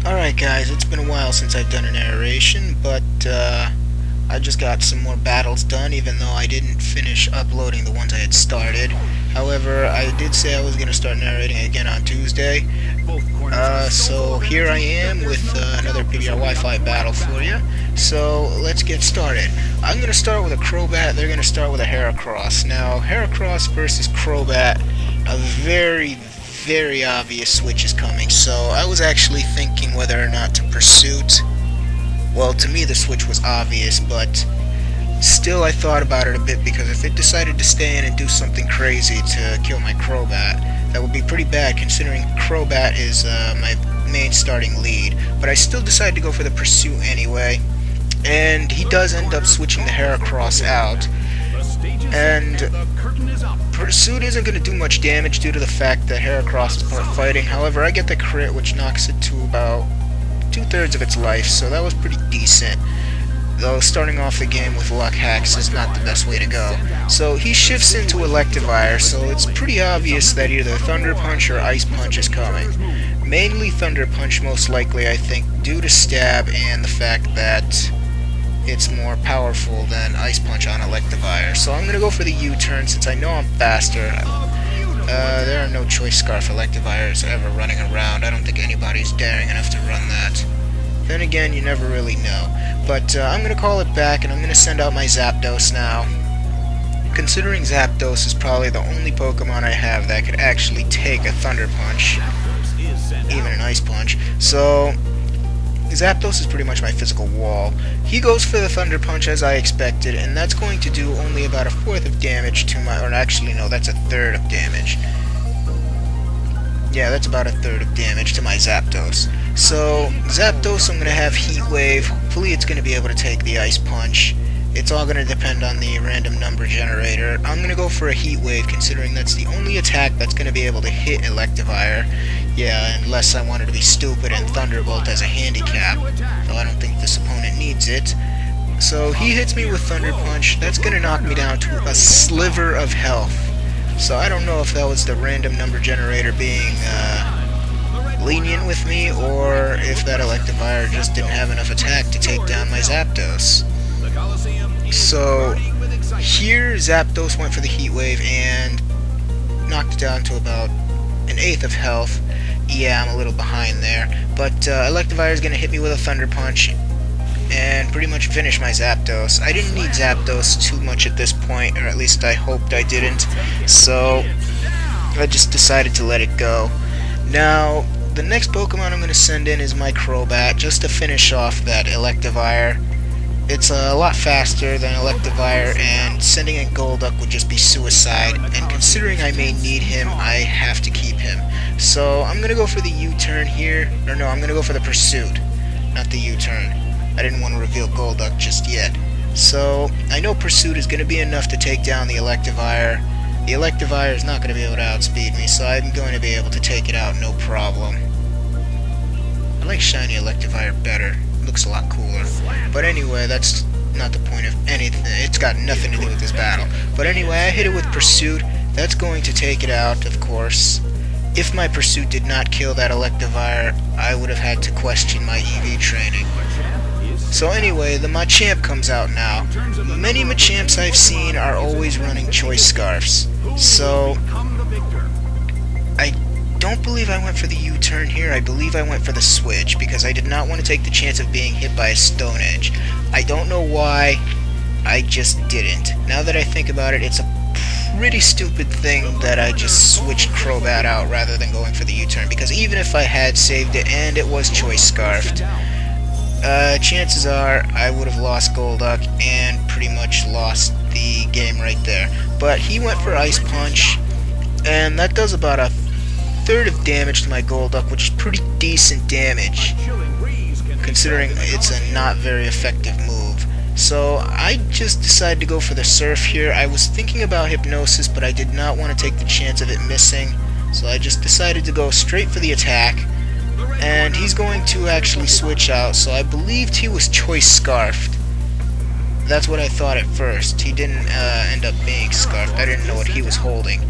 Alright guys, it's been a while since I've done a narration, but I just got some more battles done, even though I didn't finish uploading the ones I had started. However, I did say I was going to start narrating again on Tuesday. So here I am with another PBR Wi-Fi battle for you. So let's get started. I'm going to start with a Crobat, they're going to start with a Heracross. Now, Heracross versus Crobat, a very obvious switch is coming, so I was actually thinking whether or not to Pursuit. Well, to me the switch was obvious, but still I thought about it a bit, because if it decided to stay in and do something crazy to kill my Crobat, that would be pretty bad considering Crobat is my main starting lead. But I still decided to go for the Pursuit anyway, and he does end up switching the Heracross out. And Pursuit isn't going to do much damage due to the fact that Heracross is part fighting. However, I get the crit, which knocks it to about 2/3 of its life, so that was pretty decent. Though starting off the game with luck hacks is not the best way to go. So he shifts into Electivire, so it's pretty obvious that either Thunder Punch or Ice Punch is coming. Mainly Thunder Punch, most likely, I think, due to Stab and the fact that it's more powerful than Ice Punch on Electivire. So I'm going to go for the U-turn since I know I'm faster. There are no Choice Scarf Electivires ever running around. I don't think anybody's daring enough to run that. Then again, you never really know. But I'm going to call it back, and I'm going to send out my Zapdos now. Considering Zapdos is probably the only Pokemon I have that could actually take a Thunder Punch, even an Ice Punch. So Zapdos is pretty much my physical wall. He goes for the Thunder Punch as I expected, and that's going to do only about 1/4 of damage to my, or actually no, that's 1/3 of damage. Yeah, that's about 1/3 of damage to my Zapdos. So Zapdos, I'm going to have Heat Wave. Hopefully it's going to be able to take the Ice Punch. It's all going to depend on the random number generator. I'm going to go for a Heat Wave, considering that's the only attack that's going to be able to hit Electivire. Yeah, unless I wanted to be stupid and Thunderbolt as a handicap, though I don't think this opponent needs it. So he hits me with Thunder Punch. That's going to knock me down to a sliver of health. So I don't know if that was the random number generator being lenient with me, or if that Electivire just didn't have enough attack to take down my Zapdos. So here Zapdos went for the Heat Wave and knocked it down to about 1/8 of health. Yeah, I'm a little behind there, but Electivire is going to hit me with a Thunder Punch and pretty much finish my Zapdos. I didn't need Zapdos too much at this point, or at least I hoped I didn't, so I just decided to let it go. Now, the next Pokemon I'm going to send in is my Crobat, just to finish off that Electivire. It's a lot faster than Electivire, and sending in Golduck would just be suicide, and considering I may need him, I have to keep him. So I'm going to go for the U-turn here, or no, I'm going to go for the Pursuit, not the U-turn. I didn't want to reveal Golduck just yet. So I know Pursuit is going to be enough to take down the Electivire. The Electivire is not going to be able to outspeed me, so I'm going to be able to take it out no problem. I like Shiny Electivire better. Looks a lot cooler. But anyway, that's not the point of anything. It's got nothing to do with this battle. But anyway, I hit it with Pursuit. That's going to take it out, of course. If my Pursuit did not kill that Electivire, I would have had to question my EV training. So anyway, the Machamp comes out now. Many Machamps I've seen are always running choice scarfs. So I don't believe I went for the U-turn here. I believe I went for the switch because I did not want to take the chance of being hit by a Stone Edge. I don't know why, I just didn't. Now that I think about it, it's a pretty stupid thing that I just switched Crobat out rather than going for the U-turn, because even if I had saved it and it was choice scarfed, chances are I would have lost Golduck and pretty much lost the game right there. But he went for Ice Punch, and that does about a third of damage to my Golduck, which is pretty decent damage considering it's a not very effective move. So I just decided to go for the Surf here. I was thinking about Hypnosis, but I did not want to take the chance of it missing, so I just decided to go straight for the attack. And he's going to actually switch out, so I believed he was choice scarfed. That's what I thought at first. He didn't end up being scarfed. I didn't know what he was holding.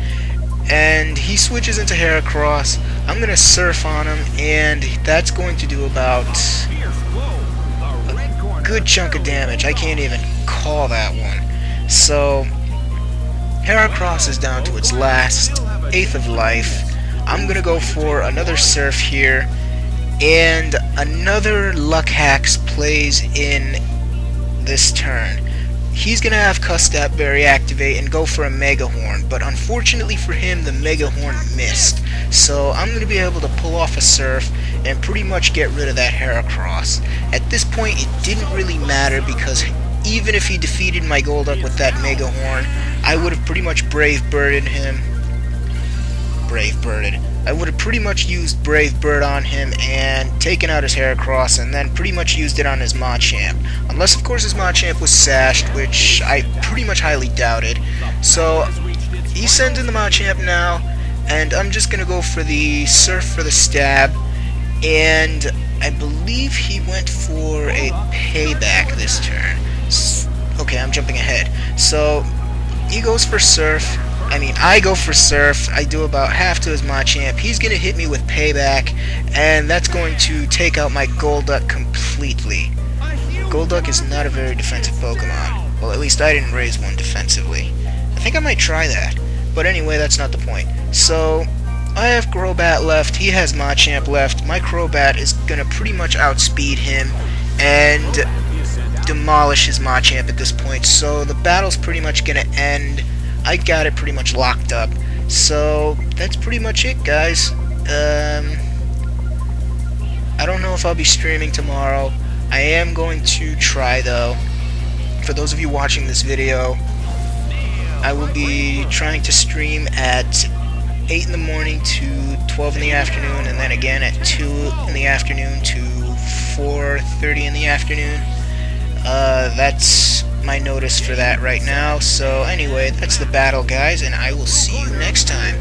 And he switches into Heracross. I'm going to Surf on him, and that's going to do about a good chunk of damage. I can't even call that one. So Heracross is down to its last eighth of life. I'm going to go for another Surf here, and another Luck Hacks plays in this turn. He's going to have Custap Berry activate and go for a Mega Horn, but unfortunately for him, the Mega Horn missed. So I'm going to be able to pull off a Surf and pretty much get rid of that Heracross. At this point, it didn't really matter because even if he defeated my Golduck with that Mega Horn, I would have pretty much Brave Birded him. I would have pretty much used Brave Bird on him and taken out his Heracross, and then pretty much used it on his Machamp. Unless, of course, his Machamp was sashed, which I pretty much highly doubted. So he sends in the Machamp now, and I'm just going to go for the Surf for the stab. And I believe he went for a Payback this turn. Okay, I'm jumping ahead. So he goes for Surf. I go for Surf, I do about half to his Machamp, he's going to hit me with Payback, and that's going to take out my Golduck completely. Golduck is not a very defensive Pokemon. Well, at least I didn't raise one defensively. I think I might try that. But anyway, that's not the point. So, I have Crobat left, he has Machamp left. My Crobat is going to pretty much outspeed him and demolish his Machamp at this point. So, the battle's pretty much going to end. I got it pretty much locked up. So that's pretty much it, guys. I don't know if I'll be streaming tomorrow. I am going to try, though. For those of you watching this video, I will be trying to stream at 8 in the morning to 12 in the afternoon, and then again at 2 in the afternoon to 4:30 in the afternoon. That's my notice for that right now. So anyway, that's the battle, guys, and I will see you next time.